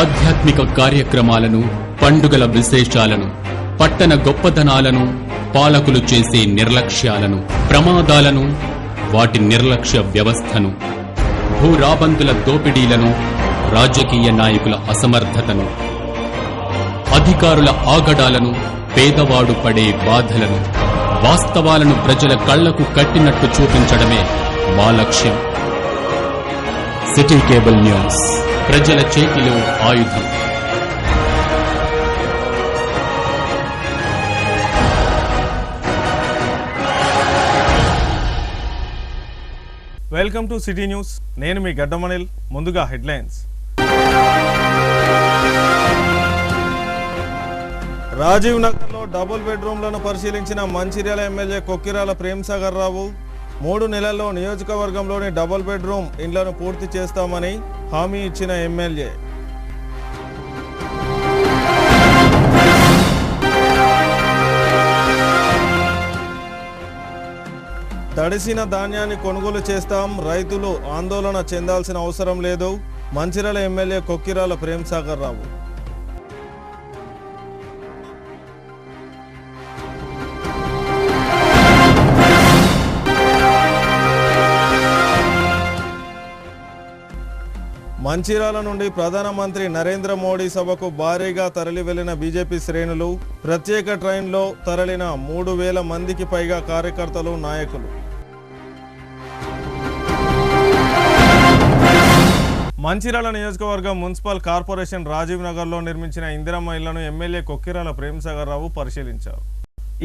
ఆధ్యాత్మిక కార్యక్రమాలను, పండుగల విశేషాలను, పట్టణ గొప్పదనాలను, పాలకులు చేసే నిర్లక్ష్యాలను, ప్రమాదాలను, వాటి నిర్లక్ష్య వ్యవస్థను, భూరాబందుల దోపిడీలను, రాజకీయ నాయకుల అసమర్థతను, అధికారుల ఆగడాలను, పేదవాడు పడే బాధలను, వాస్తవాలను ప్రజల కళ్లకు కట్టినట్టు చూపించడమే మా లక్ష్యం. సిటీ కేబుల్ న్యూస్, ప్రజల చేతిలో ఆయుధం. Welcome to city news. నేను మీ గడ్డమనిల్. ముందుగా హెడ్లైన్స్. రాజీవ్ నగర్లో డబుల్ బెడ్రూమ్లను పరిశీలించిన మంచిర్యాల ఎమ్మెల్యే కొక్కిరాల ప్రేమ్సాగర్ రావు. 3 నెలల్లో నియోజకవర్గంలోని డబుల్ బెడ్రూమ్ ఇండ్లను పూర్తి చేస్తామని హామీ ఇచ్చిన ఎమ్మెల్యే. తడిసిన ధాన్యాన్ని కొనుగోలు చేస్తాం, రైతులు ఆందోళన చెందాల్సిన అవసరం లేదు. మంచిర్యాల ఎమ్మెల్యే కొక్కిరాల ప్రేమ్సాగర్ రావు. మంచిర్యాల నుండి ప్రధానమంత్రి నరేంద్ర మోడీ సభకు భారీగా తరలి వెళ్లిన బీజేపీ శ్రేణులు. ప్రత్యేక ట్రైన్లో తరలిన 3,000 మందికి పైగా కార్యకర్తలు, నాయకులు. మంచిర్యాల నియోజకవర్గం మున్సిపల్ కార్పొరేషన్ రాజీవ్ నగర్లో నిర్మించిన ఇందిరమ్మ ఇళ్లను ఎమ్మెల్యే కొక్కిరాల ప్రేమ్సాగర్ రావు పరిశీలించారు.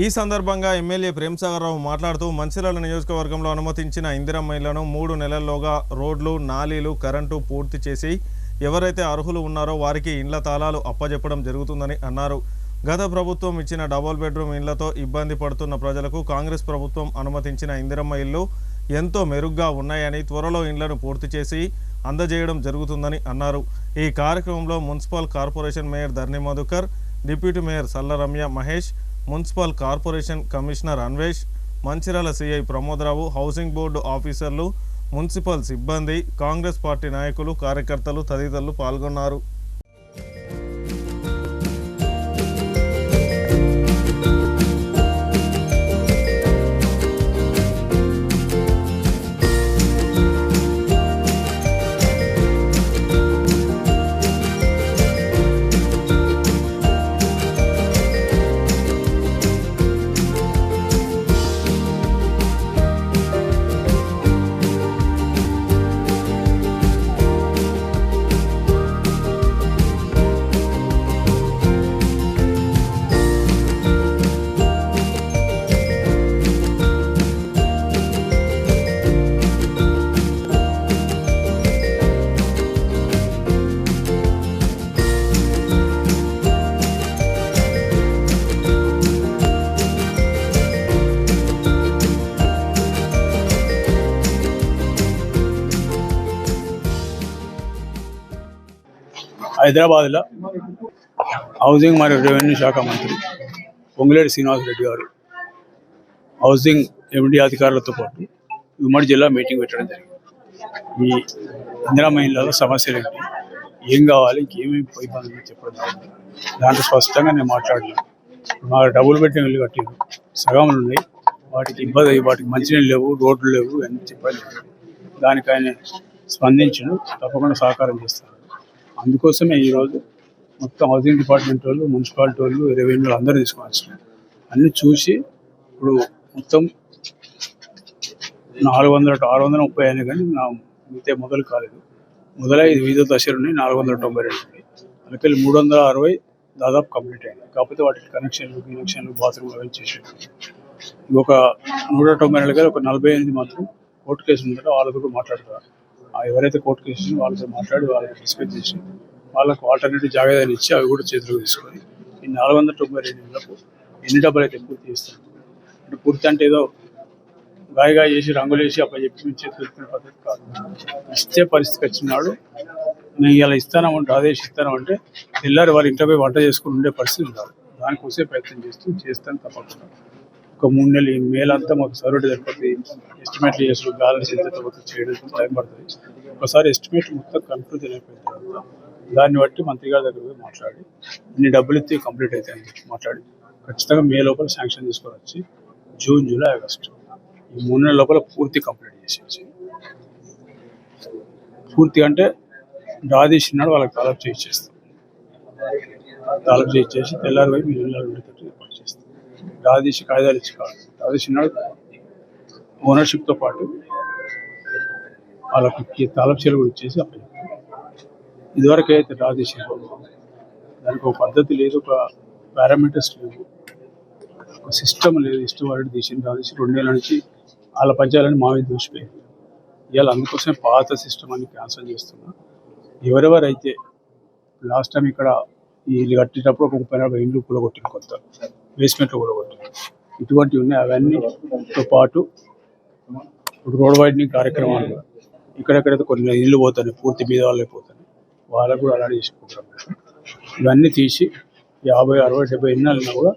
ఈ సందర్భంగా ఎమ్మెల్యే ప్రేమ్సాగర్ రావు మాట్లాడుతూ మంచిర్యాల నియోజకవర్గంలో అనుమతించిన ఇందిరమ్మ ఇళ్లను 3 నెలల్లోగా రోడ్లు, నాలీలు, కరెంటు పూర్తి చేసి ఎవరైతే అర్హులు ఉన్నారో వారికి ఇండ్ల తాళాలు అప్పజెప్పడం జరుగుతుందని అన్నారు. గత ప్రభుత్వం ఇచ్చిన డబుల్ బెడ్రూమ్ ఇండ్లతో ఇబ్బంది పడుతున్న ప్రజలకు కాంగ్రెస్ ప్రభుత్వం అనుమతించిన ఇందిరమ్మ ఇళ్లు ఎంతో మెరుగ్గా ఉన్నాయని, త్వరలో ఇండ్లను పూర్తి చేసి అందజేయడం జరుగుతుందని అన్నారు. ఈ కార్యక్రమంలో municipal corporation mayor Dharni Madhukar, deputy mayor Sallaramya Mahesh, municipal corporation commissioner Anvesh, Mancherial CI Pramodarao, housing board ఆఫీసర్లు, మున్సిపల్ సిబ్బంది, కాంగ్రెస్ పార్టీ నాయకులు, కార్యకర్తలు తదితరులు పాల్గొన్నారు. హైదరాబాద్లో హౌసింగ్ మరియు రెవెన్యూ శాఖ మంత్రి పొంగులేటి శ్రీనివాసరెడ్డి గారు హౌసింగ్ ఎండి అధికారులతో పాటు ఉమ్మడి జిల్లా మీటింగ్ పెట్టడం జరిగింది. ఈ ఇందిరమ్మ ఇళ్లలో సమస్యలు ఏంటి, ఏం కావాలి, ఇంకేమేమి ఇబ్బంది చెప్పడం జరిగింది. దాంట్లో స్పష్టంగా నేను మాట్లాడలేను. మా డబుల్ బెడ్రూమ్ ఇల్లు కట్టింది, సగంలు ఉన్నాయి, వాటికి ఇబ్బంది, వాటికి మంచినీళ్ళు లేవు, రోడ్లు లేవు అని చెప్పాలి. దానికి ఆయన స్పందించను, తప్పకుండా సహకారం చేస్తారు. అందుకోసమే ఈరోజు మొత్తం హౌసింగ్ డిపార్ట్మెంట్ వాళ్ళు, మున్సిపాలిటీ వాళ్ళు, రెవెన్యూ అందరూ తీసుకొని వచ్చినారు. అన్నీ చూసి ఇప్పుడు మొత్తం 400-630 అయినా కానీ నా మిగతా మొదలు కాలేదు. మొదలై వివిధ దశలు ఉన్నాయి, 492 ఉన్నాయి. అందుకని 360 దాదాపు కంప్లీట్ అయింది. కాకపోతే వాటికి కనెక్షన్లు, బాత్రూమ్ అవి చేసేది. ఇంకొక 190 నెలలుగా ఒక 48 మాత్రం కోర్టు కేసు ఉందంటే వాళ్ళతో కూడా మాట్లాడతారు. ఎవరైతే కోర్టు కేసు వాళ్ళతో మాట్లాడి వాళ్ళకి డిస్కస్ చేసి వాళ్ళకు ఆల్టర్నేటివ్ జాగ్రత్తలు ఇచ్చి అవి కూడా చేతిలోకి తీసుకొని ఈ 492 నెలలకు ఎన్ని డబ్బులు అయితే పూర్తి చేస్తారు. అంటే పూర్తి అంటే ఏదో గాయగా చేసి రంగులు వేసి అప్పుడు చెప్పి చేతులు పద్ధతి కాదు. ఇస్తే పరిస్థితికి వచ్చినాడు నేను ఇలా ఇస్తానంటే ఆదేశిస్తానంటే తెల్లారి వాళ్ళ ఇంట్లో పోయి వంట చేసుకుని ఉండే పరిస్థితి ఉండాలి. దానికోసమే ప్రయత్నం చేస్తాను తప్పకుండా. ఒక 3 నెలలు ఈ మేలంతా మాకు సర్వెంట్ సరిపోతుంది. ఎస్టిమేట్లు చేసి బ్యాలెన్స్ ఎంత చేయడం టైం పడుతుంది. ఒకసారి ఎస్టిమేట్ మొత్తం కన్ఫ్యూజన్ అయిపోయిన తర్వాత దాన్ని బట్టి మంత్రి గారి దగ్గర పోయి మాట్లాడి ఇన్ని డబ్బులు ఇస్తే కంప్లీట్ అవుతాయి అని చెప్పి మాట్లాడి ఖచ్చితంగా మే లోపల శాంక్షన్ తీసుకొని వచ్చి జూన్, జూలై, ఆగస్టు ఈ 3 నెలల లోపల పూర్తి కంప్లీట్ చేసేసి పూర్తిగా అంటే డ్రా తీసినాడు వాళ్ళకి తాలూకు చేసేస్తాం. తాలూకు చేసేసి తెల్లారి పోయి మీరు ఇళ్ళ ఉండేటట్టు ఏర్పాటు చేస్తాం. డ్రా తీసి కాగితాలు ఇచ్చి కాదు డ్రా తీసినాడు ఓనర్షిప్తో పాటు వాళ్ళకి తాలూకు చీరలు కూడా ఇచ్చేసి అప్పుడు ఇదివరకు అయితే డ్రా తీసారో దానికి ఒక పద్ధతి లేదు, ఒక పారామీటర్స్ లేవు, ఒక సిస్టమ్ లేదు. ఇష్టం వాడి తీసి డ్రా తీసి 2 నెలల నుంచి వాళ్ళ పంచాలని మా మీద దూసిపోయింది. ఇవాళ అందుకోసమే పాత సిస్టమ్ అని క్యాన్సిల్ చేస్తున్నా. ఎవరెవరైతే లాస్ట్ టైం ఇక్కడ ఈ ఇల్లు కట్టేటప్పుడు ఒక 30-40 ఇండ్లు కూడా కొట్టింది, కొత్త బేస్మెంట్లో కూడా కొట్టింది, ఇటువంటివి ఉన్నాయి. అవన్నీతో పాటు ఇప్పుడు రోడ్ వైడనింగ్ కార్యక్రమాలు ఇక్కడెక్కడైతే కొన్ని ఇల్లు పోతాయి, పూర్తి మీద వాళ్ళే పోతాయి, వాళ్ళకు కూడా అలాంటి చేసుకుంటాం. ఇవన్నీ తీసి 50, 60, 70 ఇళ్ళన్నా కూడా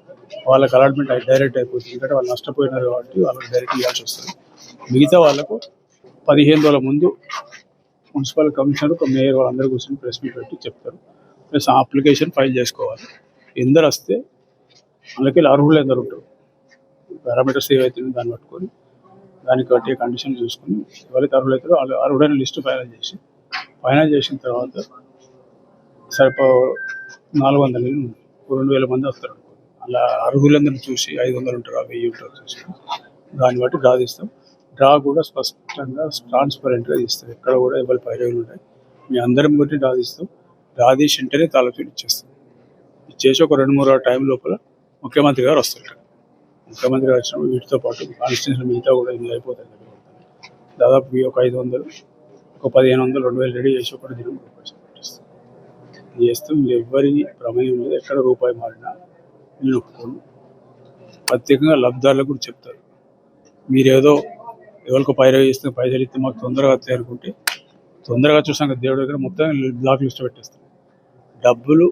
వాళ్ళకి అలాట్మెంట్ డైరెక్ట్ అయిపోతుంది. ఎందుకంటే వాళ్ళు నష్టపోయినారు కాబట్టి వాళ్ళకి డైరెక్ట్ ఇవ్వాల్సి వస్తుంది. మిగతా వాళ్ళకు 15 రోజుల ముందు మున్సిపల్ కమిషనర్, ఒక మేయర్ వాళ్ళందరూ కూర్చొని ప్రెస్ మీట్ పెట్టి చెప్తారు. ప్లస్ అప్లికేషన్ ఫైల్ చేసుకోవాలి. ఎందరు వస్తే అందుకే అర్హులు ఎందరు ఉంటారు, పారామీటర్స్ ఏవైతే దాన్ని పట్టుకొని దానికి బట్టి కండిషన్ చూసుకొని ఎవరైతే అర్హులు అవుతారో వాళ్ళు అర్హుడైన లిస్టు ఫైనల్ చేసిన తర్వాత సరిపో 400 ఇళ్ళు 2000 మంది వస్తారు. అలా అర్హులందరినీ చూసి 500 ఉంటారు, 1000 ఉంటారు చూసి దాన్ని బట్టి డ్రా తీస్తాం. డ్రా కూడా స్పష్టంగా ట్రాన్స్పరెంట్గా తీస్తాం. ఎక్కడ కూడా ఎవరి పైరవులు ఉంటాయి, మీ అందరం బట్టి డ్రా తీస్తాం. డ్రా తీసి వెంటనే తాలూకు ఇచ్చేస్తాం. ఇచ్చేసి ఒక 2-3 రోజుల టైం లోపల ముఖ్యమంత్రి గారు వస్తారు. ముఖ్యమంత్రి గారు వచ్చినప్పుడు వీటితో పాటు కాన్స్టిట్యూషన్ మిగతా కూడా ఇల్లు అయిపోతాయి. దాదాపు ఒక 500, ఒక 1500, 2000 రెడీ చేసి ఒకటి దినం పెట్టిస్తాం. చేస్తాం. ఎవరి ప్రమేయం లేదు. ఎక్కడ రూపాయి మారినా నేను ఒప్పుకోను. ప్రత్యేకంగా లబ్ధిదారులకు కూడా చెప్తారు, మీరేదో ఎవరికి పైరవి ఇస్తే పైసలు ఇస్తే మాకు తొందరగా వస్తాయి అనుకుంటే తొందరగా చూసాక దేవుడి దగ్గర మొత్తం బ్లాక్ లిస్ట్ పెట్టేస్తాం. డబ్బులు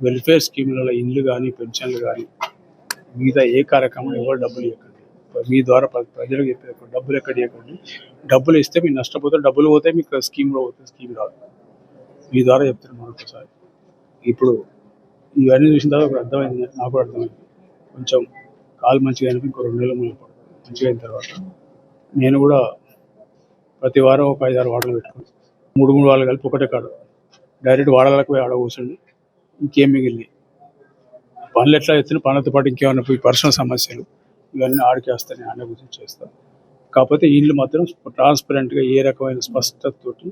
వెల్ఫేర్ స్కీములలో ఇండ్లు కానీ పెన్షన్లు కానీ మిగతా ఏ కార్యక్రమం ఎవరు డబ్బులు ఇవ్వకండి. మీ ద్వారా ప్రజలకు చెప్పే డబ్బులు ఎక్కడ ఇవ్వకండి. డబ్బులు ఇస్తే మీరు నష్టపోతారు, డబ్బులు పోతాయి, మీకు స్కీమ్లో పోతుంది, స్కీమ్ రాదు. మీ ద్వారా చెప్తారు మరొకసారి. ఇప్పుడు ఇవన్నీ చూసిన తర్వాత అర్థమైంది, నాకు కూడా అర్థమైంది. కొంచెం కాలు మంచిగా అయినప్పుడు ఇంకో 2 నెలలు మూల పడుతుంది. మంచిగా అయిన తర్వాత నేను కూడా ప్రతి వారం ఒక 5-6 వాడలు పెట్టుకుని 3 వాళ్ళు కలిపి ఒకటే కాడు డైరెక్ట్ వాడాలకు పోయి ఆడ కూర్చోండి. ఇంకేం మిగిలింది పనులు ఎట్లా ఎత్తున పనులతో పాటు ఇంకేమైనా పర్సనల్ సమస్యలు ఇవన్నీ ఆడికి వస్తాయి, ఆడ గురించి చేస్తాను. కాకపోతే వీళ్ళు మాత్రం ట్రాన్స్పరెంట్గా ఏ రకమైన స్పష్టతతోటి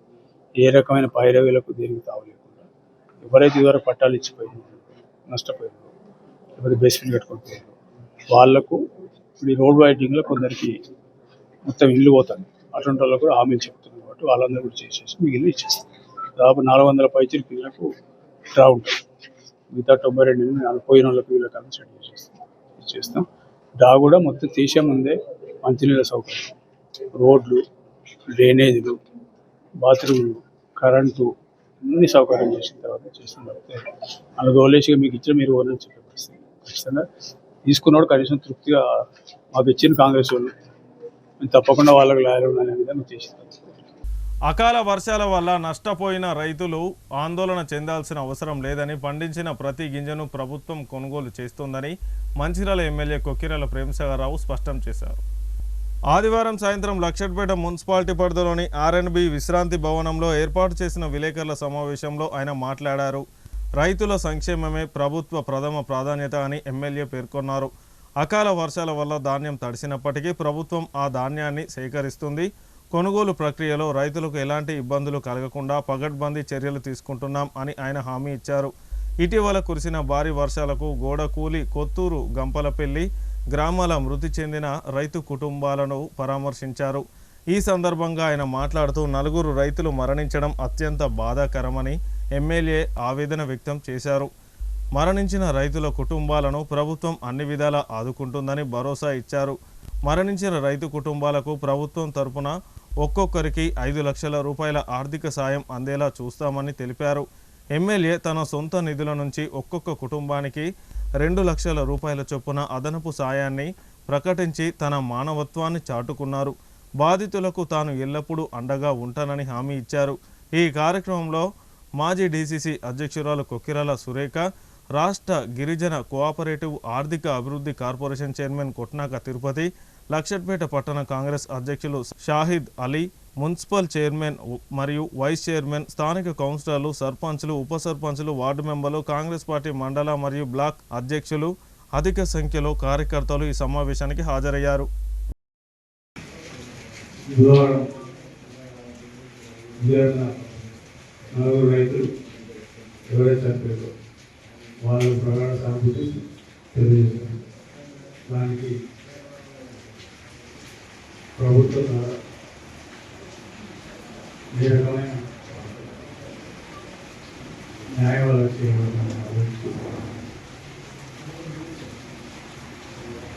ఏ రకమైన పైరవీలకు దేనికి తావలేకుండా ఎవరైతే ఇదివరకు పట్టాలు ఇచ్చిపోయినారు, నష్టపోయినారు, లేకపోతే బేస్మెంట్ కట్టుకొని పోయారు వాళ్లకు ఇప్పుడు ఈ రోడ్ వైడింగ్లో కొందరికి మొత్తం ఇల్లు పోతాను. అటువంటి వాళ్ళకు కూడా హామీలు చెప్తున్నాను కాబట్టి వాళ్ళందరూ కూడా చేసేసి మీకు ఇల్లు ఇచ్చేస్తాం. దాదాపు 400 పైచీల పిల్లలకు డ్రా ఉంటుంది. మిగతా 92 పోయిన వాళ్ళకి వీళ్ళకన్నా సెట్ ఇచ్చేస్తాం. డ్రా కూడా మొత్తం తీసే ముందే మంచినీళ్ళ సౌకర్యం, రోడ్లు, డ్రైనేజీలు, బాత్రూమ్లు, కరెంటు అన్ని సౌకర్యం చేసిన తర్వాత చేసిన తర్వాత అలా దోలేసిగా మీకు ఇచ్చిన మీరు ఓనని చెప్పే పరిస్థితి. ఖచ్చితంగా తీసుకున్నాడు కనీసం తృప్తిగా మాకు ఇచ్చిన కాంగ్రెస్ వాళ్ళు మేము తప్పకుండా వాళ్ళకి లాయలు ఉన్నాయనే విధంగా చేసింది. అకాల వర్షాల వల్ల నష్టపోయిన రైతులు ఆందోళన చెందాల్సిన అవసరం లేదని, పండించిన ప్రతి గింజను ప్రభుత్వం కొనుగోలు చేస్తోందని మంచిర్యాల ఎమ్మెల్యే కొక్కిరాల ప్రేమసాగర్ రావు స్పష్టం చేశారు. ఆదివారం సాయంత్రం లక్షట్పేట మున్సిపాలిటీ పరిధిలోని ఆర్ఎన్బి విశ్రాంతి భవనంలో ఏర్పాటు చేసిన విలేకరుల సమావేశంలో ఆయన మాట్లాడారు. రైతుల సంక్షేమమే ప్రభుత్వ ప్రథమ ప్రాధాన్యత అని ఎమ్మెల్యే పేర్కొన్నారు. అకాల వర్షాల వల్ల ధాన్యం తడిసినప్పటికీ ప్రభుత్వం ఆ ధాన్యాన్ని సేకరిస్తుంది. కొనుగోలు ప్రక్రియలో రైతులకు ఎలాంటి ఇబ్బందులు కలగకుండా పగడ్బందీ చర్యలు తీసుకుంటున్నాం అని ఆయన హామీ ఇచ్చారు. ఇటీవల కురిసిన భారీ వర్షాలకు గోడకూలి, కొత్తూరు, గంపలపల్లి గ్రామాల మృతి చెందిన రైతు కుటుంబాలను పరామర్శించారు. ఈ సందర్భంగా ఆయన మాట్లాడుతూ 4 రైతులు మరణించడం అత్యంత బాధాకరమని ఎమ్మెల్యే ఆవేదన వ్యక్తం చేశారు. మరణించిన రైతుల కుటుంబాలను ప్రభుత్వం అన్ని విధాలా ఆదుకుంటుందని భరోసా ఇచ్చారు. మరణించిన రైతు కుటుంబాలకు ప్రభుత్వం తరపున ఒక్కొక్కరికి 5 లక్షల రూపాయల ఆర్థిక సాయం అందేలా చూస్తామని తెలిపారు. ఎమ్మెల్యే తన సొంత నిధుల నుంచి ఒక్కొక్క కుటుంబానికి 2 లక్షల రూపాయల చొప్పున అదనపు సాయాన్ని ప్రకటించి తన మానవత్వాన్ని చాటుకున్నారు. బాధితులకు తాను ఎల్లప్పుడూ అండగా ఉంటానని హామీ ఇచ్చారు. ఈ కార్యక్రమంలో మాజీ డీసీసీ అధ్యక్షురాలు కొక్కిరాల సురేఖ, రాష్ట్ర గిరిజన కోఆపరేటివ్ ఆర్థిక అభివృద్ధి కార్పొరేషన్ చైర్మన్ కొట్నాక తిరుపతి, లక్షట్పేట పట్టణ కాంగ్రెస్ అధ్యక్షులు షాహిద్ అలీ, మున్సిపల్ చైర్మన్ మరియు వైస్ చైర్మన్, స్థానిక కౌన్సిలర్లు, సర్పంచ్లు, ఉప సర్పంచ్లు, వార్డు మెంబర్లు, కాంగ్రెస్ పార్టీ మండల మరియు బ్లాక్ అధ్యక్షులు, అధిక సంఖ్యలో కార్యకర్తలు ఈ సమావేశానికి హాజరయ్యారు. రైతులు ఎవరైతే చనిపోయారో వాళ్ళ ప్రగాఢ సానుభూతి తెలియజేస్తారు. దానికి ప్రభుత్వం ద్వారా ఏ రకమైన న్యాయం వల్ల చేయబడుతుంది.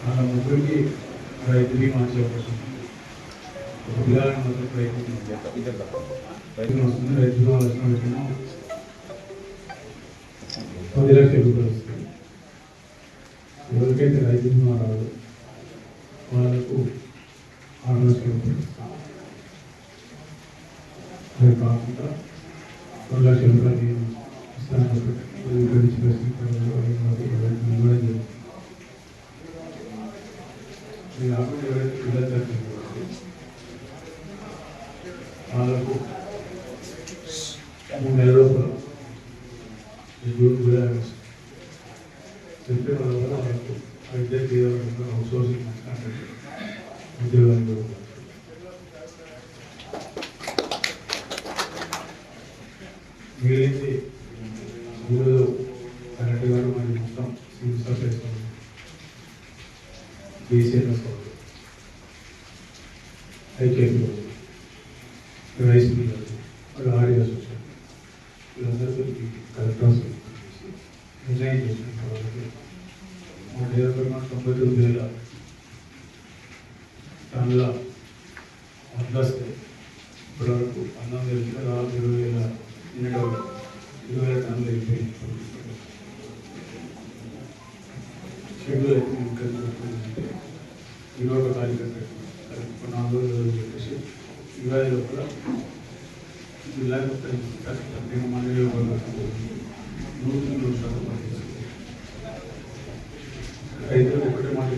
మన ముగ్గురికి రైతు బీమా చేపడుతుంది. ఒక పిల్లలను మాత్రం రైతు వస్తుంది. రైతు బీమా వచ్చిన 10 లక్షల రూపాయలు వస్తుంది. ఎవరికైతే రైతు బీమా రాదు వాళ్ళకు 6 లక్షల రూపాయలు ఇస్తాం. అది కాకుండా 2 లక్షల రూపాయలు ఇస్తాను గురించి కాకుండా ఎవరైతే పిల్లలు చనిపోయింది వాళ్ళకు 3 నెలల లోపల జూన్ జూలై ఆగస్టు సెప్టెంబర్ లోపల వాళ్ళకు ఇద్దరికి హౌస్ హౌసింగ్ ఉద్యోగాలు మిగిలింది ఈరోజు కరెక్ట్ గారు మరి మొత్తం civil supplies BCs IKP rice Miller RS వచ్చారు. వీళ్ళందరితో కలెక్టర్స్ డిజైన్ చేసిన తర్వాత 99,000 టన్నుల వస్తే ఇప్పటివరకు 19,000 దాదాపు 20,000 టన్నులు అయిపోయింది. షెడ్యూల్ అయితే ఇంకా 21 తారీఖు 4 రోజులు పెట్టేసి 20 లోపల జిల్లాలో రైతులు ఒకటే మాట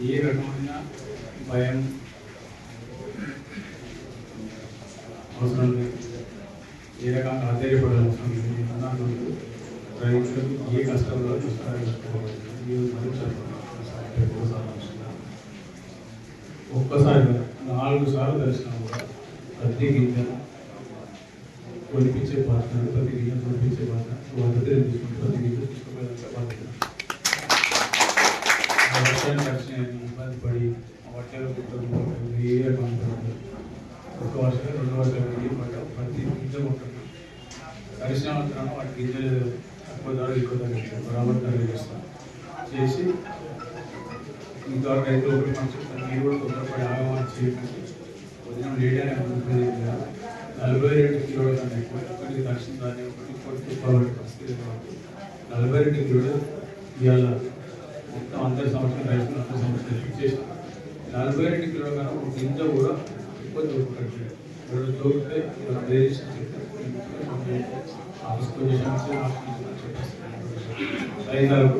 ఏ రకమైన భయం అవసరం లేదు, ఏ రకంగా ఆశ్చర్యపడాల్సిన అవసరం లేదు. అన్నప్పుడు రైతులు ఏ కష్టంలో ఒక్కసారి 4 సార్లు కలిసినా కూడా ప్రతి గింజను కొనిపించే బాధ్యత, ప్రతి గింజను కొనిపించే బాధ్యత తీసుకుంటే ప్రతి గింజ తీసుకుపోయేంత బాధ్యత. వర్షాన్ని కలిసిన ఇబ్బంది పడి వర్షాలు ఏ రకమైన ఒక వర్షం 2 వర్షాలు పడ్డ ప్రతి గింజ కొట్టడం కలిసిన మాత్రం వాటి గింజలు తక్కువ ధర ఎక్కువ ధర బరాబర్ ధర చేసి ఇంకా రైతులు ఒకటి మంచి మీరు కూడా తొందరపడి ఆగమని చేయకండి. ఉదయం లేట్ అయినా 42 కిలోల కన్నా ఎక్కువ ఒకటి దర్శనం దాన్ని ఒకటి పరిస్థితి 42 కిలోలు ఇవాళ మొత్తం అందరి సంవత్సరం రైతులు అందరి సంవత్సరం ఫిక్స్ చేసిన 42 కిలోల కన్నా ఒక గింజ కూడా ఎక్కువ దొరకట్లేదు. ఇప్పుడు దొరికితే రైతులకు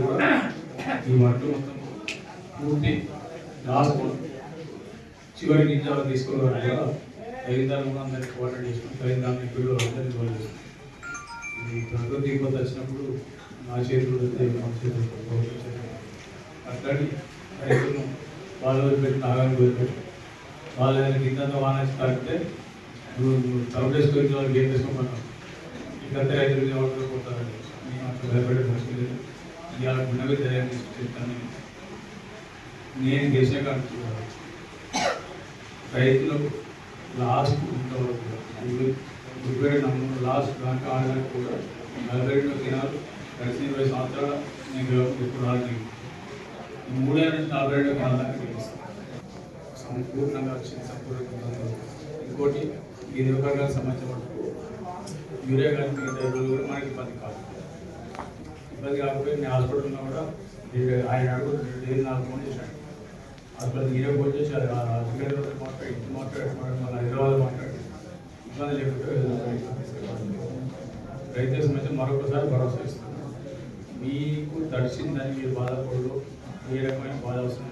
కూడా ఈ వంట మొత్తం పూర్తి లాస్ట్ చివరి గింజ తీసుకోవడం కూడా రైతులు కూడా అందరికీ కోఆర్డినేట్ చేసుకుని రైతులు ఇప్పుడు అందరికీ ఇవ్వాలి. ఇది ప్రకృతి విపత్తు వచ్చినప్పుడు నా చేతులు వస్తే మా చేతులు అట్లాంటి రైతులను వాళ్ళు వదిలిపెట్టి నాగాన్ని వదిలిపెట్టి వాళ్ళు ఏదైనా కింద వాన తాగితే తలపేసుకొని వాళ్ళకి ఏం చేసుకోమన్నాం. ఇకంతా రైతులు ఎవరు పోతారండి. మేము అట్లా భయపడే పరిస్థితి లేదు. ఇవాళ గుణవి ధైర్యం తీసుకొచ్చేస్తాను. నేను చేసాక అంటున్నాను రైతులకు లాస్ట్ ఇంతవరకు 20 లాస్ట్ దాకా ఆడడానికి కూడా 42 దినాలు గడిచిన 20 సంవత్సరాలు నేను ఎప్పుడు రాజు 3 నుంచి 42 దినాల దాకా గెలుస్తాను. సంపూర్ణంగా వచ్చింది. సంపూర్ణంగా ఇంకోటి ఈ యువకాలకు సంబంధించిన యూరియా కానీ మిగతా కూడా మనకి ఇబ్బంది కాదు. ఇబ్బంది కాకపోతే నేను హాస్పిటల్లో కూడా ఆయన అడుగు 4 ఫోన్ చేశాను. అసలు ఈరోజు వచ్చేసారు మాట్లాడి మన హైదరాబాద్ మాట్లాడి ఇబ్బంది లేకపోతే రైతు సమస్య మరొకసారి భరోసా ఇస్తున్నాను. మీకు తడిసిందని మీరు బాధపడదు, ఏ రకమైన బాధ అవసరం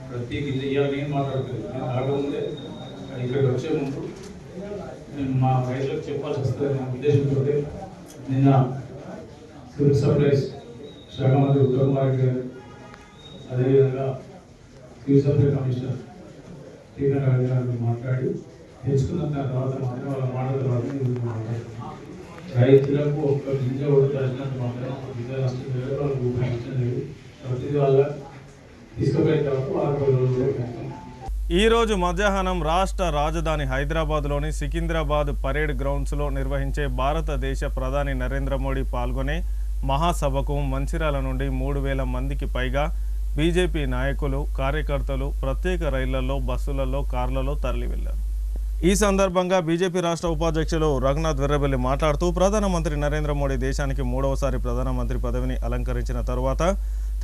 ప్రతి గింజ ఇవాళ నేను మాట్లాడుతుంది. నేను రాకముందే ఇక్కడికి వచ్చే ముందు నేను మా రైతులకు చెప్పాల్సి వస్తుంది నా ఉద్దేశంతో నిన్న సివిల్ సప్లైస్ శాఖ మంత్రి ఉత్తమ్ కుమార్ రెడ్డి గారు, అదేవిధంగా సివిల్ సప్లై కమిషనర్ శ్రీధర్ రాజు గారిని మాట్లాడి తెలుసుకున్న తర్వాత మాత్రం వాళ్ళ మాట తర్వాత రైతులకు ఒక్క గింజ కూడా దర్శనంత మాత్రం గింజ నష్టం లేదు, వాళ్ళకి రూపాయి నష్టం లేదు. ప్రతిదీ వాళ్ళ తీసుకుపోయిన తర్వాత 60 రోజులు పెడతాం. ఈరోజు మధ్యాహ్నం రాష్ట్ర రాజధాని హైదరాబాద్లోని సికింద్రాబాద్ పరేడ్ గ్రౌండ్స్లో నిర్వహించే భారతదేశ ప్రధాని నరేంద్ర మోడీ పాల్గొనే మహాసభకు మంచిర్యాల నుండి 3,000 మందికి పైగా బీజేపీ నాయకులు, కార్యకర్తలు ప్రత్యేక రైళ్లలో, బస్సులలో, కార్లలో తరలి వెళ్లారు. ఈ సందర్భంగా బీజేపీ రాష్ట్ర ఉపాధ్యక్షులు రఘునాథ్ వెర్రబెల్లి మాట్లాడుతూ ప్రధానమంత్రి నరేంద్ర మోడీ దేశానికి 3వసారి ప్రధానమంత్రి పదవిని అలంకరించిన తరువాత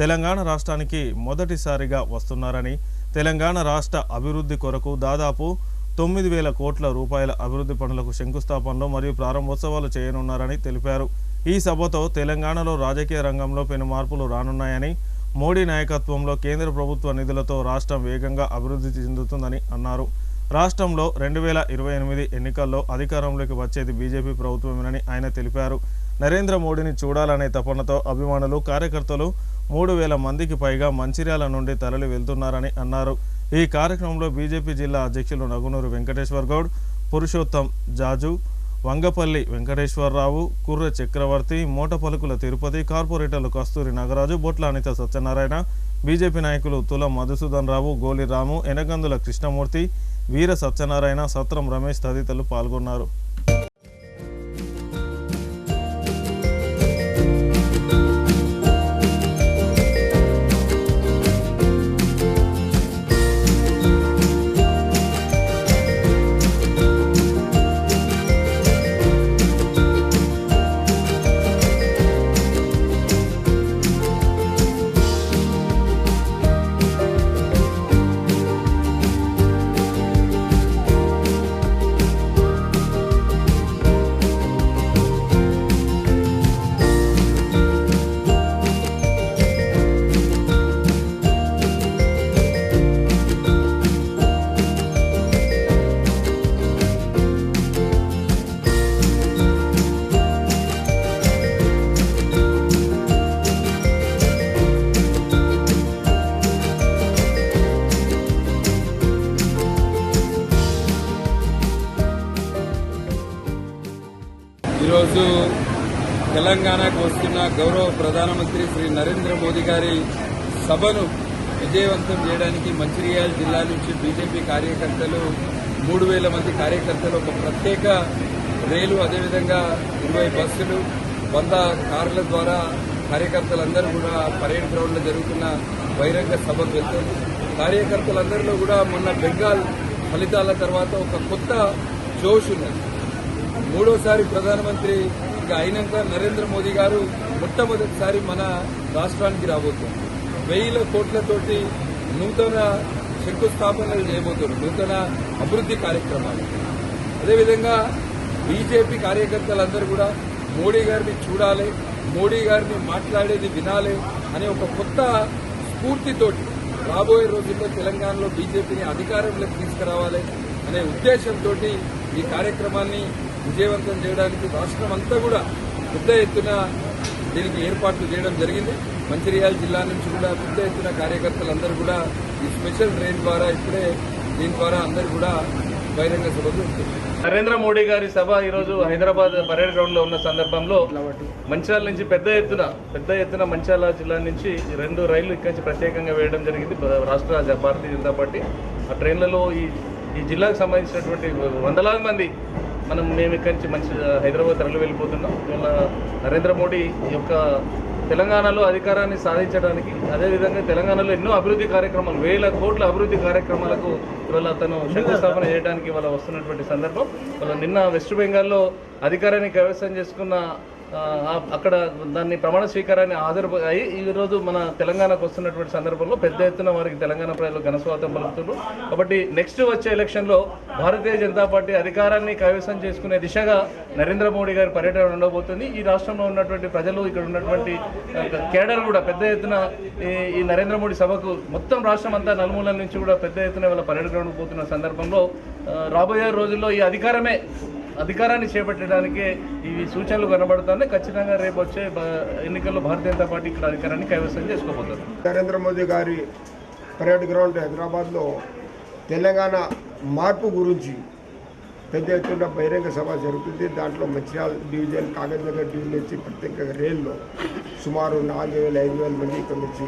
తెలంగాణ రాష్ట్రానికి మొదటిసారిగా వస్తున్నారని, తెలంగాణ రాష్ట్ర అభివృద్ధి కొరకు దాదాపు 9,000 కోట్ల రూపాయల అభివృద్ధి పనులకు శంకుస్థాపనలు మరియు ప్రారంభోత్సవాలు చేయనున్నారని తెలిపారు. ఈ సభతో తెలంగాణలో రాజకీయ రంగంలో పెను మార్పులు రానున్నాయని, మోడీ నాయకత్వంలో కేంద్ర ప్రభుత్వ నిధులతో రాష్ట్రం వేగంగా అభివృద్ధి చెందుతుందని అన్నారు. రాష్ట్రంలో 2028 ఎన్నికల్లో అధికారంలోకి వచ్చేది బీజేపీ ప్రభుత్వమేనని ఆయన తెలిపారు. నరేంద్ర మోడీని చూడాలనే తపనతో అభిమానులు, కార్యకర్తలు 3,000 మందికి పైగా మంచిర్యాల నుండి తరలి వెళ్తున్నారని అన్నారు. ఈ కార్యక్రమంలో బీజేపీ జిల్లా అధ్యక్షులు నగునూరు వెంకటేశ్వర్ గౌడ్, పురుషోత్తం జాజు, వంగపల్లి వెంకటేశ్వరరావు, కుర్ర చక్రవర్తి, మోటపలుకుల తిరుపతి, కార్పొరేటర్లు కస్తూరి నాగరాజు, బొట్ల అనిత సత్యనారాయణ, బీజేపీ నాయకులు తులం మధుసూదన్ రావు, గోలి రాము, ఎనగందుల కృష్ణమూర్తి, వీర సత్యనారాయణ, సత్రం రమేష్ తదితరులు పాల్గొన్నారు. ఈరోజు తెలంగాణకు వస్తున్న గౌరవ ప్రధానమంత్రి శ్రీ నరేంద్ర మోదీ గారి సభను విజయవంతం చేయడానికి మంచిర్యాల జిల్లా నుంచి బీజేపీ కార్యకర్తలు 3,000 మంది కార్యకర్తలు ఒక ప్రత్యేక రైలు, అదేవిధంగా 20 బస్సులు, 100 కార్ల ద్వారా కార్యకర్తలందరూ కూడా పరేడ్ గ్రౌండ్లో జరుగుతున్న బహిరంగ సభకు వెళ్తారు. కార్యకర్తలందరిలో కూడా మొన్న బెంగాల్ ఫలితాల తర్వాత ఒక కొత్త జోష్ ఉన్నది. 3వసారి ప్రధానమంత్రి అయినాక నరేంద్ర మోదీ గారు మొట్టమొదటిసారి మన రాష్ట్రానికి రాబోతున్నారు. 1,000 కోట్లతోటి నూతన శంకుస్థాపనలు చేయబోతున్నారు, నూతన అభివృద్ధి కార్యక్రమాలు. అదేవిధంగా బీజేపీ కార్యకర్తలందరూ కూడా మోడీ గారిని చూడాలి, మోడీ గారిని మాట్లాడేది వినాలి అనే ఒక కొత్త స్ఫూర్తితోటి రాబోయే రోజుల్లో తెలంగాణలో బీజేపీని అధికారంలోకి తీసుకురావాలి అనే ఉద్దేశంతో ఈ కార్యక్రమాన్ని విజయవంతం చేయడానికి రాష్ట్రం అంతా కూడా పెద్ద ఎత్తున దీనికి ఏర్పాట్లు చేయడం జరిగింది. మంచిర్యాల జిల్లా నుంచి కూడా పెద్ద ఎత్తున కార్యకర్తలందరూ కూడా ఈ స్పెషల్ ట్రైన్ ద్వారా ఇప్పుడే దీని ద్వారా అందరూ కూడా బహిరంగ సభకు వెళ్తున్నారు. నరేంద్ర మోడీ గారి సభ ఈరోజు హైదరాబాద్ పరేడ్ గ్రౌండ్ లో ఉన్న సందర్భంలో మంచిర్యాల నుంచి పెద్ద ఎత్తున మంచిర్యాల జిల్లా నుంచి 2 రైళ్లు ఇక్కడి నుంచి ప్రత్యేకంగా వేయడం జరిగింది రాష్ట్ర భారతీయ జనతా పార్టీ. ఆ ట్రైన్లలో ఈ జిల్లాకు సంబంధించినటువంటి వందలాది మంది మేము ఇక్కడి నుంచి హైదరాబాద్ తరలి వెళ్ళిపోతున్నాం. ఇవాళ నరేంద్ర మోడీ యొక్క తెలంగాణలో అధికారాన్ని సాధించడానికి, అదేవిధంగా తెలంగాణలో ఎన్నో అభివృద్ధి కార్యక్రమాలు, 1,000 కోట్ల అభివృద్ధి కార్యక్రమాలకు ఇవాళ తను శంకుస్థాపన చేయడానికి ఇవాళ వస్తున్నటువంటి సందర్భం. ఇవాళ నిన్న వెస్ట్ బెంగాల్లో అధికారాన్ని కైవసం చేసుకున్న అక్కడ దాన్ని ప్రమాణ స్వీకారాన్ని హాజరు అయ్యి ఈరోజు మన తెలంగాణకు వస్తున్నటువంటి సందర్భంలో పెద్ద ఎత్తున వారికి తెలంగాణ ప్రజలు ఘనస్వాగతం పలుకుతున్నారు. కాబట్టి నెక్స్ట్ వచ్చే ఎలక్షన్లో భారతీయ జనతా పార్టీ అధికారాన్ని కైవసం చేసుకునే దిశగా నరేంద్ర మోడీ గారి పర్యటన ఉండబోతుంది. ఈ రాష్ట్రంలో ఉన్నటువంటి ప్రజలు, ఇక్కడ ఉన్నటువంటి కేడర్ కూడా పెద్ద ఎత్తున ఈ నరేంద్ర మోడీ సభకు మొత్తం రాష్ట్రం అంతా నలుమూలల నుంచి కూడా పెద్ద ఎత్తున వాళ్ళ పర్యటన పోతున్న సందర్భంలో రాబోయే రోజుల్లో ఈ అధికారాన్ని చేపట్టడానికి ఈ సూచనలు కనబడుతున్నాయి. ఖచ్చితంగా రేపు వచ్చే ఎన్నికల్లో భారతీయ జనతా పార్టీ ఇక్కడ అధికారాన్ని కైవసం చేసుకోబోతుంది. నరేంద్ర మోదీ గారి పరేడ్ గ్రౌండ్ హైదరాబాద్లో తెలంగాణ మార్పు గురించి పెద్ద ఎత్తున బహిరంగ సభ జరుగుతుంది. దాంట్లో మంచిర్యాల డివిజన్, కాగజ్ నగర్ డివిజన్ నుంచి ప్రత్యేక రైల్లో సుమారు 4,000-5,000 మంది ఇక్కడ నుంచి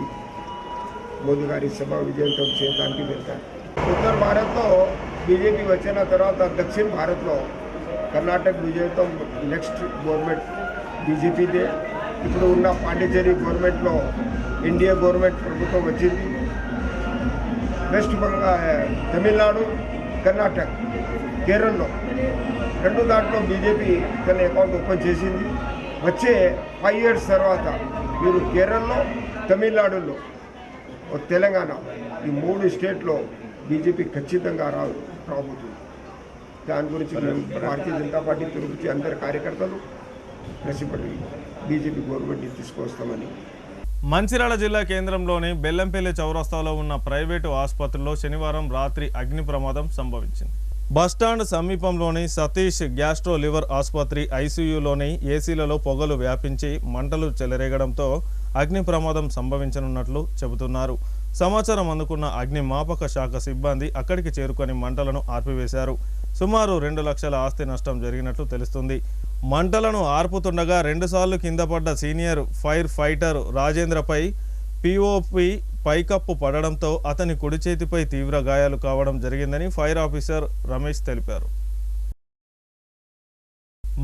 మోదీ గారి సభ విజయవంతం చేయడానికి వెళ్తారు. ఉత్తర భారత్లో బీజేపీ వచ్చిన తర్వాత దక్షిణ భారత్లో కర్ణాటక విజయంతో నెక్స్ట్ గవర్నమెంట్ బీజేపీదే. ఇప్పుడు ఉన్న పాండిచేరి గవర్నమెంట్లో ఎన్డీఏ గవర్నమెంట్ ప్రభుత్వం వచ్చింది. వెస్ట్ బెంగాల్, తమిళనాడు, కర్ణాటక, కేరళలో 2 దాంట్లో బీజేపీ తన అకౌంట్ ఓపెన్ చేసింది. వచ్చే 5 years తర్వాత మీరు కేరళలో, తమిళనాడులో, తెలంగాణ ఈ 3 స్టేట్లో బీజేపీ ఖచ్చితంగా రాబోతుంది. దాని గురించి భారతీయ జనతా పార్టీ తరఫు అందరి కార్యకర్తలు కసిపడి బీజేపీ గవర్నమెంట్ని తీసుకొస్తామని. మంచిర్యాల జిల్లా కేంద్రంలోని బెల్లంపల్లి చౌరస్తాలో ఉన్న ప్రైవేటు ఆసుపత్రిలో శనివారం రాత్రి అగ్ని ప్రమాదం సంభవించింది. బస్టాండ్ సమీపంలోని సతీష్ గ్యాస్ట్రో లివర్ ఆసుపత్రి ఐసీయూలోని ఏసీలలో పొగలు వ్యాపించి మంటలు చెలరేగడంతో అగ్ని ప్రమాదం సంభవించనున్నట్లు చెబుతున్నారు. సమాచారం అందుకున్న అగ్నిమాపక శాఖ సిబ్బంది అక్కడికి చేరుకొని మంటలను ఆర్పివేశారు. సుమారు 2 లక్షల ఆస్తి నష్టం జరిగినట్లు తెలుస్తుంది. మంటలను ఆర్పుతుండగా 2 సార్లు కింద పడ్డ సీనియర్ ఫైర్ ఫైటర్ రాజేంద్రపై పిఓపి పైకప్పు పడడంతో అతని కుడి చేతిపై తీవ్ర గాయాలు కావడం జరిగిందని ఫైర్ ఆఫీసర్ రమేష్ తెలిపారు.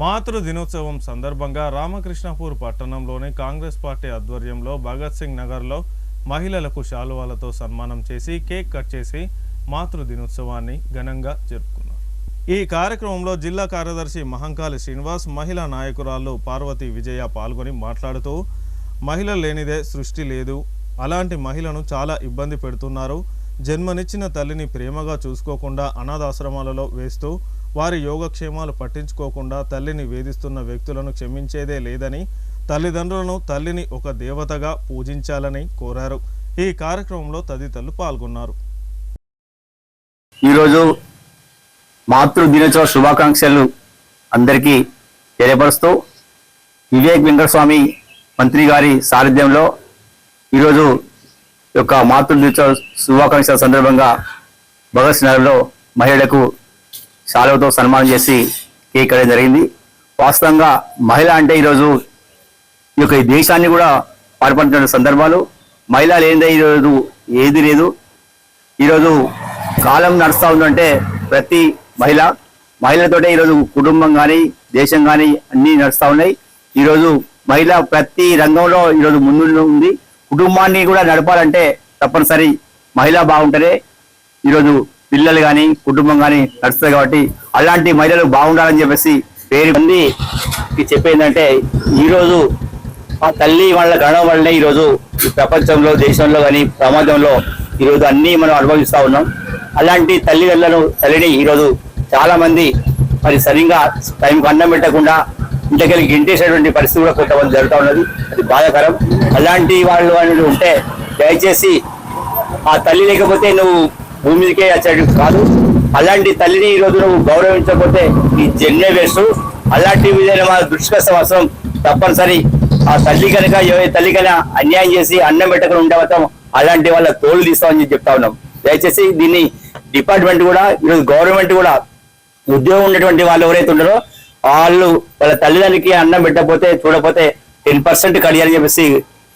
మాతృ దినోత్సవం సందర్భంగా రామకృష్ణపూర్ పట్టణంలోని కాంగ్రెస్ పార్టీ ఆధ్వర్యంలో భగత్ సింగ్ నగర్లో మహిళలకు శాలువాలతో సన్మానం చేసి కేక్ కట్ చేసి మాతృ దినోత్సవాన్ని ఘనంగా జరుపుకున్నారు. ఈ కార్యక్రమంలో జిల్లా కార్యదర్శి మహంకాళి శ్రీనివాస్, మహిళా నాయకురాలు పార్వతి విజయ పాల్గొని మాట్లాడుతూ మహిళ లేనిదే సృష్టి లేదు, అలాంటి మహిళను చాలా ఇబ్బంది పెడుతున్నారు, జన్మనిచ్చిన తల్లిని ప్రేమగా చూసుకోకుండా అనాథాశ్రమాలలో వేస్తూ వారి యోగక్షేమాలు పట్టించుకోకుండా తల్లిని వేధిస్తున్న వ్యక్తులను క్షమించేదే లేదని, తల్లిదండ్రులను తల్లిని ఒక దేవతగా పూజించాలని కోరారు. ఈ కార్యక్రమంలో తదితరులు పాల్గొన్నారు. ఈరోజు మాతృ దినోత్సవ శుభాకాంక్షలు అందరికీ తెలియపరుస్తూ వివేక్ వెంకటస్వామి మంత్రి గారి సారథ్యంలో ఈరోజు యొక్క మాతృ దినోత్సవ శుభాకాంక్షల సందర్భంగా భగత్ నగర్లో మహిళలకు శాలువతో సన్మానం చేసి కేక్ కట్టడం జరిగింది. వాస్తవంగా మహిళ అంటే ఈరోజు ఈ యొక్క దేశాన్ని కూడా పాల్పడుతున్న సందర్భాలు. మహిళ లేనిదే ఈరోజు ఏది లేదు. ఈరోజు కాలం నడుస్తూ ఉందంటే ప్రతి మహిళతోటే ఈరోజు కుటుంబం కానీ దేశం కానీ అన్నీ నడుస్తూ ఉన్నాయి. ఈరోజు మహిళ ప్రతి రంగంలో ఈరోజు ముందు ఉంది. కుటుంబాన్ని కూడా నడపాలంటే తప్పనిసరి మహిళ బాగుంటేనే ఈరోజు పిల్లలు కానీ కుటుంబం కానీ నడుస్తుంది. కాబట్టి అలాంటి మహిళలు బాగుండాలని చెప్పేసి పేరు మందికి చెప్పేందంటే ఈరోజు ఆ తల్లి వాళ్ళ గణం వల్లనే ఈరోజు ఈ ప్రపంచంలో దేశంలో కానీ సమాజంలో ఈరోజు అన్నీ మనం అనుభవిస్తూ ఉన్నాం. అలాంటి తల్లిని ఈరోజు చాలా మంది మరి సరిగ్గా టైంకి అన్నం పెట్టకుండా ఇంటికెళ్ళి గింటేసేటువంటి పరిస్థితి కూడా కొంతమంది జరుగుతూ ఉన్నది. అది బాధాకరం. అలాంటి వాళ్ళు అనేది ఉంటే దయచేసి ఆ తల్లి లేకపోతే నువ్వు భూమి మీదకే వచ్చేది కాదు. అలాంటి తల్లిని ఈరోజు నువ్వు గౌరవించకపోతే ఈ జన్మే వేస్తూ అలాంటి విధంగా మన దుష్కష్ట అవసరం తప్పనిసరి. ఆ తల్లి కనుక తల్లికైనా అన్యాయం చేసి అన్నం పెట్టకుండా ఉండవతాం అలాంటి వాళ్ళ తోలు తీస్తామని చెప్తా ఉన్నాం. దయచేసి దీన్ని డిపార్ట్మెంట్ కూడా ఈరోజు గవర్నమెంట్ కూడా ఉద్యోగం ఉన్నటువంటి వాళ్ళు ఎవరైతే ఉన్నారో వాళ్ళు వాళ్ళ తల్లిదండ్రులకి అన్నం పెట్టకపోతే చూడకపోతే 10% కడియాలని చెప్పేసి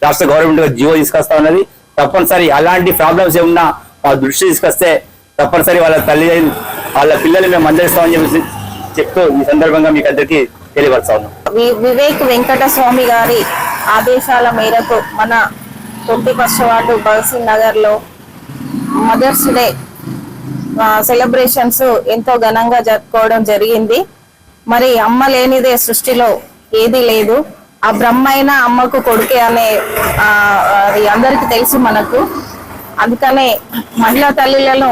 రాష్ట్ర గవర్నమెంట్ జీవో తీసుకొస్తా ఉన్నది. తప్పనిసరి అలాంటి ప్రాబ్లమ్స్ ఏమన్నా ఆ దృష్టి తీసుకొస్తే తప్పనిసరి వాళ్ళ పిల్లల్ని మేము మందలిస్తామని చెప్పేసి చెప్తూ ఈ సందర్భంగా మీకు అందరికీ తెలియపరుస్తా ఉన్నాం. వివేక్ వెంకటస్వామి గారి ఆదేశాల మేరకు మన 21వ వార్డు భగత్ సింగ్ నగర్ లో మదర్స్ డే సెలబ్రేషన్స్ ఎంతో ఘనంగా జరుపుకోవడం జరిగింది. మరి అమ్మ లేనిదే సృష్టిలో ఏది లేదు. ఆ బ్రహ్మైన అమ్మకు కొడుకే అనే అది అందరికీ తెలుసు మనకు. అందుకనే మహిళా తల్లులను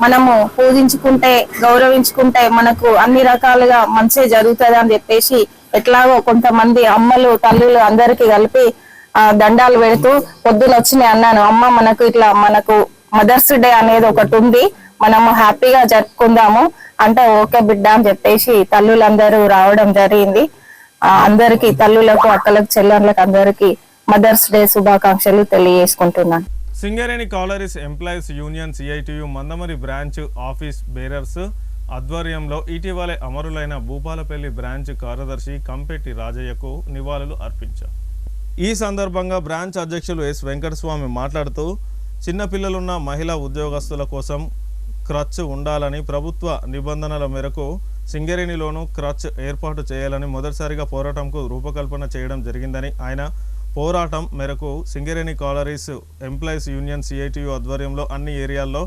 మనము పూజించుకుంటే, గౌరవించుకుంటే మనకు అన్ని రకాలుగా మంచి జరుగుతుంది అని చెప్పేసి ఎట్లాగో కొంతమంది అమ్మలు తల్లులు అందరికీ కలిపి దండాలు పెడుతూ పొద్దున వచ్చినాయి అన్నాను, అమ్మ మనకు మదర్స్ డే అనేది ఒకటి ఉంది, మనము హ్యాపీగా జరుపుకుందాము అంటే ఓకే బిడ్డ అని చెప్పేసి తల్లులందరూ రావడం జరిగింది. అందరికి తల్లులకు, అక్కలకు, చెల్లెళ్ళకు అందరికి మదర్స్ డే శుభాకాంక్షలు తెలియజేసుకుంటున్నాను. Singareni collieries employees union CITU Mandamarri branch office bearers ఆధ్వర్యంలో ఇటీవలే అమరులైన భూపాలపల్లి బ్రాంచ్ కార్యదర్శి కంపెట్టి రాజయ్యకు నివాళులు అర్పించారు. ఈ సందర్భంగా బ్రాంచ్ అధ్యక్షులు ఎస్ వెంకటస్వామి మాట్లాడుతూ చిన్నపిల్లలున్న మహిళా ఉద్యోగస్తుల కోసం క్రచ్ ఉండాలని, ప్రభుత్వ నిబంధనల మేరకు సింగరేణిలోనూ క్రచ్ ఏర్పాటు చేయాలని మొదటిసారిగా పోరాటంకు రూపకల్పన చేయడం జరిగిందని, ఆయన పోరాటం మేరకు Singareni collieries employees union CITU ఆధ్వర్యంలో అన్ని ఏరియాల్లో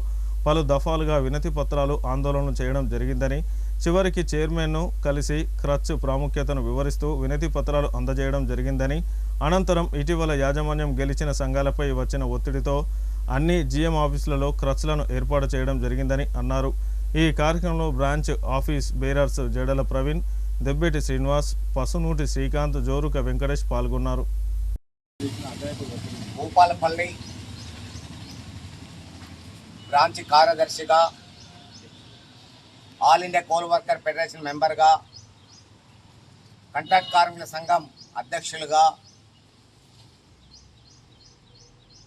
పలు దఫాలుగా వినతి పత్రాలు ఆందోళనలు చేయడం జరిగిందని, చివరికి చైర్మన్ను కలిసి క్రచ్ ప్రాముఖ్యతను వివరిస్తూ వినతి పత్రాలు అందజేయడం జరిగిందని, అనంతరం ఇటీవల యాజమాన్యం గెలిచిన సంఘాలపై వచ్చిన ఒత్తిడితో అన్ని జిఎం ఆఫీసులలో క్రచ్లను ఏర్పాటు చేయడం జరిగిందని అన్నారు. ఈ కార్యక్రమంలో బ్రాంచ్ ఆఫీస్ బేరర్స్ జడల ప్రవీణ్, దెబ్బేటి శ్రీనివాస్, పసునూటి శ్రీకాంత్, జోరుక వెంకటేష్ పాల్గొన్నారు. భూపాలపల్లి బ్రాంచ్ కార్యదర్శిగా, all India coal worker federation మెంబర్గా, కాంట్రాక్ట్ కార్మికుల సంఘం అధ్యక్షులుగా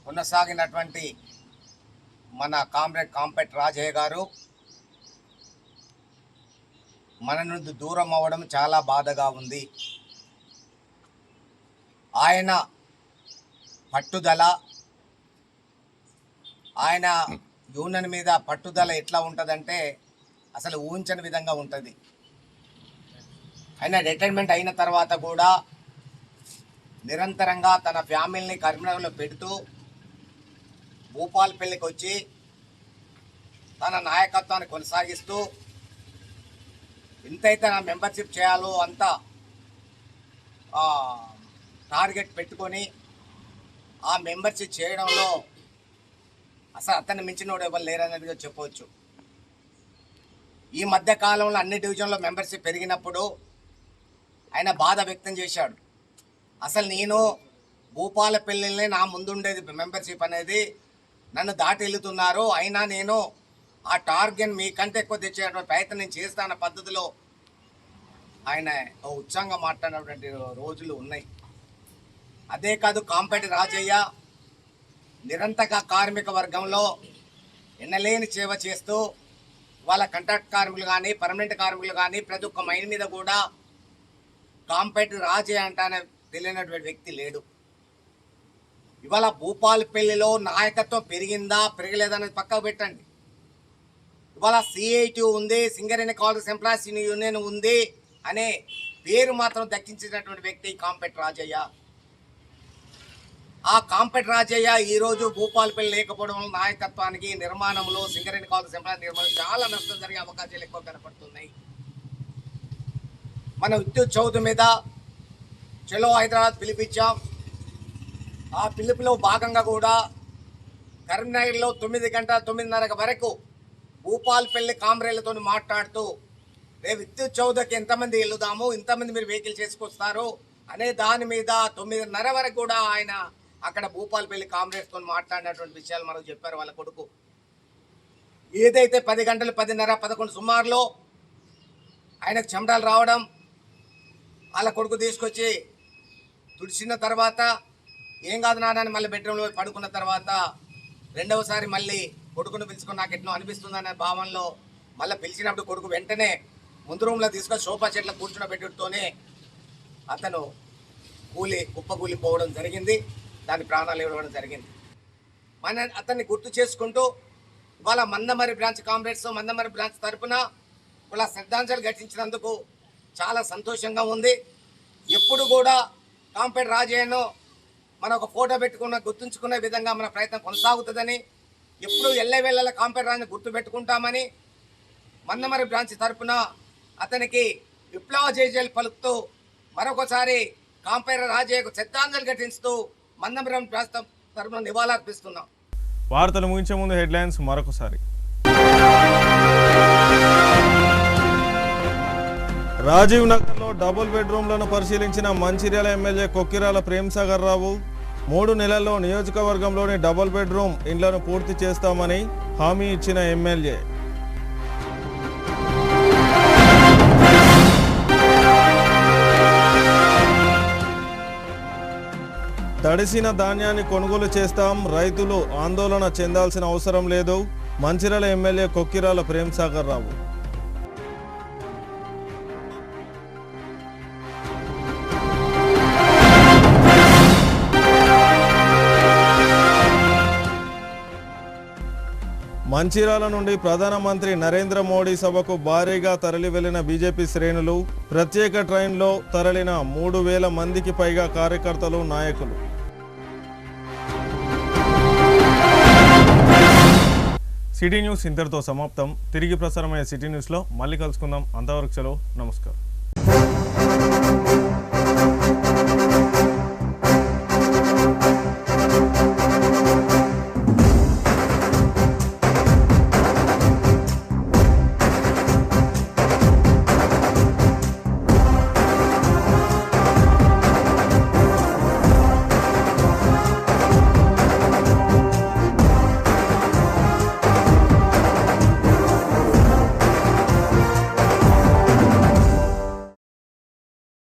కొనసాగినటువంటి మన కామ్రేడ్ కంపెట్టి రాజయ్య గారు మన నుండి దూరం అవ్వడం చాలా బాధగా ఉంది. ఆయన పట్టుదల, ఆయన యూనియన్ మీద పట్టుదల ఎట్లా ఉంటుందంటే అసలు ఊహించని విధంగా ఉంటుంది. ఆయన రిటైర్మెంట్ అయిన తర్వాత కూడా నిరంతరంగా తన ఫ్యామిలీని కరీంనగర్లో పెడుతూ భూపాలపల్లికి వచ్చి తన నాయకత్వాన్ని కొనసాగిస్తూ ఎంతైతే నా మెంబర్షిప్ చేయాలో అంత టార్గెట్ పెట్టుకొని ఆ మెంబర్షిప్ చేయడంలో అసలు అతన్ని మించినోడు ఎవరు లేరనేదిగా చెప్పవచ్చు. ఈ మధ్య కాలంలో అన్ని డివిజన్లో మెంబర్షిప్ పెరిగినప్పుడు ఆయన బాధ వ్యక్తం చేశాడు. అసలు నేను భూపాలపల్లిని నా ముందుండేది మెంబర్షిప్ అనేది, నన్ను దాటి వెళ్తున్నారు, అయినా నేను ఆ టార్గెట్ మీకంటే ఎక్కువ తెచ్చేటువంటి ప్రయత్నం నేను చేస్తాన పద్ధతిలో ఆయన ఉత్సాహంగా మాట్లాడినటువంటి రోజులు ఉన్నాయి. అదే కాదు, కాంపెట్టి రాజయ్య నిరంతర కార్మిక వర్గంలో ఎన్నలేని సేవ చేస్తూ వాళ్ళ కాంట్రాక్ట్ కార్మికులు కానీ, పర్మనెంట్ కార్మికులు కానీ ప్రతి ఒక్క మైండ్ మీద కూడా కాంపెట్టి రాజయ్య అంటానే తెలియనటువంటి వ్యక్తి లేడు. ఇవాళ భూపాలపల్లిలో నాయకత్వం పెరిగిందా పెరగలేదనేది పక్కకు పెట్టండి. ఇవాళ సిఐటి ఉంది, సింగరేణి కాలరీస్ ఎంప్లాయీస్ యూనియన్ ఉంది అనే పేరు మాత్రం దక్కించినటువంటి వ్యక్తి కాంపెట్టి రాజయ్య. ఆ కాంపెట్టి రాజయ్య ఈరోజు భూపాలపల్లి లేకపోవడం వల్ల నాయకత్వానికి, నిర్మాణంలో, సింగరేణి కాలరీస్ ఎంప్లాయీస్ నిర్మాణం చాలా నష్టం జరిగే అవకాశాలు ఎక్కువ కనపడుతున్నాయి. మనం విద్యుత్ చౌదరి మీద చలో హైదరాబాద్ పిలిపించాం. ఆ పిలుపులో భాగంగా కూడా కరీంనగర్లో 9 గంటల 9:30 వరకు భూపాలపల్లి కామ్రేళ్లతో మాట్లాడుతూ రేపు విద్యుత్ చౌదరికి ఎంతమంది వెళ్దాము, ఇంతమంది మీరు వెహికల్ చేసుకొస్తారు అనే దాని మీద 9:30 వరకు కూడా ఆయన అక్కడ భూపాలపల్లి కామ్రేడ్స్తో మాట్లాడినటువంటి విషయాలు మనకు చెప్పారు వాళ్ళ కొడుకు. ఏదైతే 10 గంటలు 10:30 11 సుమారులో ఆయనకు చెమటలు రావడం, వాళ్ళ కొడుకు తీసుకొచ్చి తుడిచిన తర్వాత ఏం కాదు నాన్న మళ్ళీ బెడ్రూమ్లో పడుకున్న తర్వాత రెండవసారి మళ్ళీ కొడుకును పిలుచుకుని నాకు ఎట్నో అనిపిస్తుందనే భావనలో మళ్ళీ పిలిచినప్పుడు కొడుకు వెంటనే ముందు రూమ్లో తీసుకొని సోఫా చెట్ల కూర్చున్న పెట్టుతోనే అతను కుప్పకూలిపోవడం జరిగింది. దాని ప్రాణాలు ఇవ్వడం జరిగింది. అతన్ని గుర్తు చేసుకుంటూ వాళ్ళ Mandamarri branch comrades, Mandamarri branch తరఫున వాళ్ళ శ్రద్ధాంజలి ఘటించినందుకు చాలా సంతోషంగా ఉంది. ఎప్పుడు కూడా కాంపెట్టి రాజయ్యను మన ఒక ఫోటో పెట్టుకున్న గుర్తుంచుకునే విధంగా మన ప్రయత్నం కొనసాగుతుందని, ఎప్పుడు ఎల్లవేళల కాంపెట్టి రాజయ్యను గుర్తు పెట్టుకుంటామని మందమరి బ్రాంచ్ తరఫున అతనికి విప్లవ జయజయలు పలుకుతూ మరొకసారి కాంపైర రాజయ్యకు శ్రద్ధాంజలి ఘటిస్తూ మందమరం ప్రాంతం తరపున నివాళులర్పిస్తున్నాం. వార్తలు ముగించే ముందు హెడ్లైన్స్ మరొకసారి. రాజీవ్ నగర్లో డబుల్ బెడ్రూమ్లను పరిశీలించిన మంచిర్యాల ఎమ్మెల్యే కొక్కిరాల ప్రేమ్సాగర్ రావు. 3 నెలల్లో నియోజకవర్గంలోని డబుల్ బెడ్రూమ్ ఇండ్లను పూర్తి చేస్తామని హామీ ఇచ్చిన ఎమ్మెల్యే. తడిసిన ధాన్యాన్ని కొనుగోలు చేస్తాం, రైతులు ఆందోళన చెందాల్సిన అవసరం లేదు. మంచిర్యాల ఎమ్మెల్యే కొక్కిరాల ప్రేమ్సాగర్ రావు. మంచిర్యాల నుండి ప్రధానమంత్రి నరేంద్ర మోడీ సభకు భారీగా తరలి వెళ్లిన బీజేపీ శ్రేణులు. ప్రత్యేక ట్రైన్లో తరలిన 3,000 మందికి పైగా కార్యకర్తలు, నాయకులు. సిటీ న్యూస్ ఇంతటితో సమాప్తం. తిరిగి ప్రసారమయ్యే సిటీ న్యూస్లో మళ్ళీ కలుసుకుందాం. అంతవరకు సెలవు. నమస్కారం.